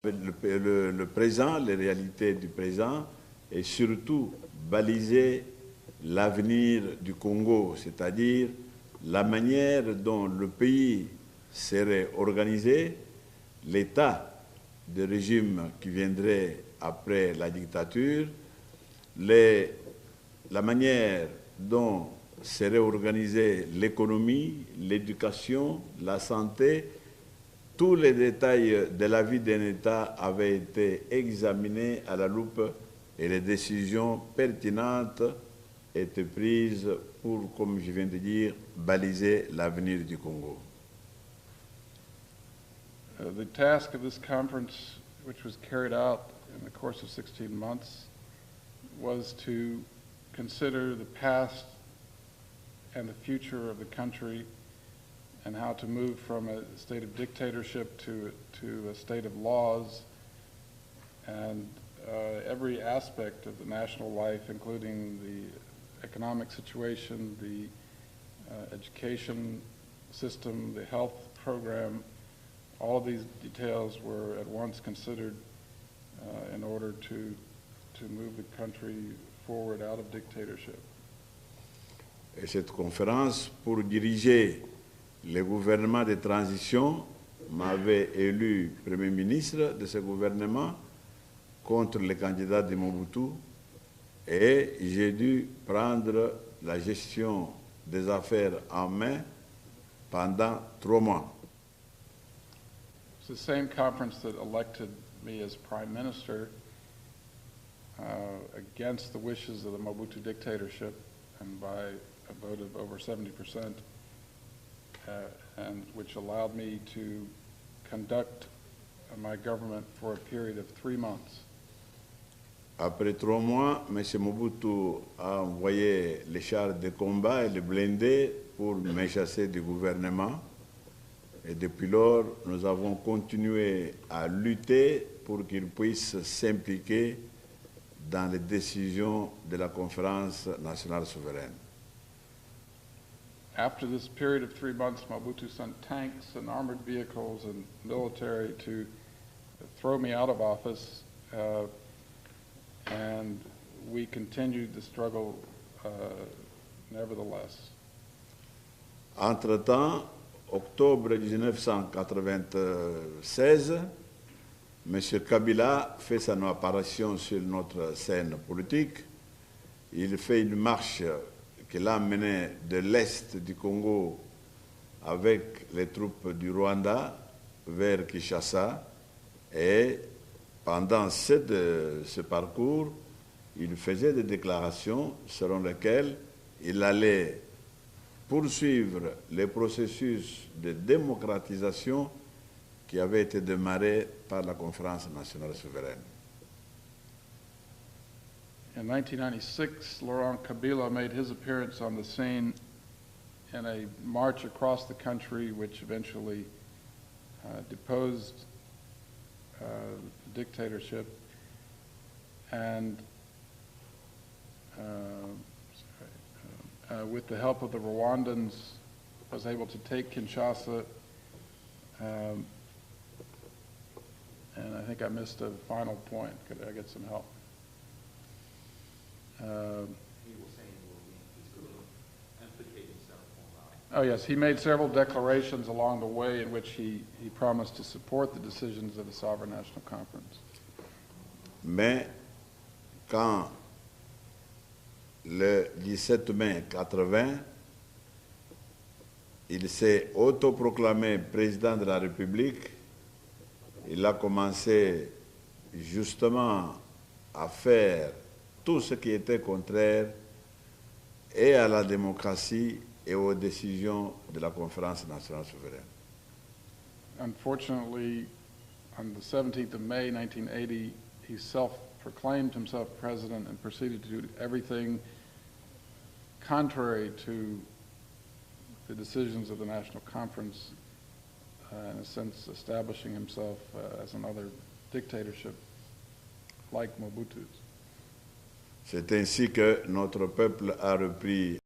le présent, les réalités du présent et surtout baliser l'avenir du Congo, c'est-à-dire la manière dont le pays serait organisé, l'état de régime qui viendrait après la dictature, la manière dont serait organisée l'économie, l'éducation, la santé. Tous les détails de la vie d'un État avaient été examinés à la loupe et les décisions pertinentes étaient prises pour, comme je viens de dire, baliser l'avenir du Congo. The task of this conference, which was carried out in the course of 16 months, was to consider the past and the future of the country and how to move from a state of dictatorship to a state of laws, and every aspect of the national life, including the economic situation, the education system, the health program. All of these details were at once considered in order to move the country forward out of dictatorship. Et cette conférence, pour diriger le gouvernement de transition, m'avait élu Premier ministre de ce gouvernement contre le candidat de Mobutu, et j'ai dû prendre la gestion des affaires en main pendant 3 mois. It's the same conference that elected me as prime minister against the wishes of the Mobutu dictatorship and by a vote of over 70%, and which allowed me to conduct my government for a period of 3 months. Après 3 mois, M. Mobutu a envoyé les chars de combat et les blindés pour me chasser du gouvernement. Et depuis lors, nous avons continué à lutter pour qu'il puisse s'impliquer dans les décisions de la Conférence nationale souveraine. After this period of 3 months, Mobutu sent tanks and armored vehicles and military to throw me out of office, and we continued the struggle nevertheless. Entre-temps, octobre 1996, M. Kabila fait son apparition sur notre scène politique. Il fait une marche qui l'a mené de l'est du Congo avec les troupes du Rwanda vers Kinshasa, et pendant ce parcours, il faisait des déclarations selon lesquelles il allait poursuivre les processus de démocratisation qui avait été démarré par la Conférence nationale souveraine. In 1996, Laurent Kabila made his appearance on the scene in a march across the country which eventually deposed the dictatorship, and with the help of the Rwandans, was able to take Kinshasa, and I think I missed a final point. Could I get some help? Oh yes, he made several declarations along the way in which he promised to support the decisions of the Sovereign National Conference. Mais quand le 17 mai 80, il s'est autoproclamé président de la République, il a commencé justement à faire tout ce qui était contraire et à la démocratie et aux décisions de la Conférence nationale souveraine. Unfortunately, on the 17th of May 1980, he self-proclaimed himself president and proceeded to do everything contrary to the decisions of the National Conference, in a sense establishing himself as another dictatorship like Mobutu's. C'est ainsi que notre peuple a repris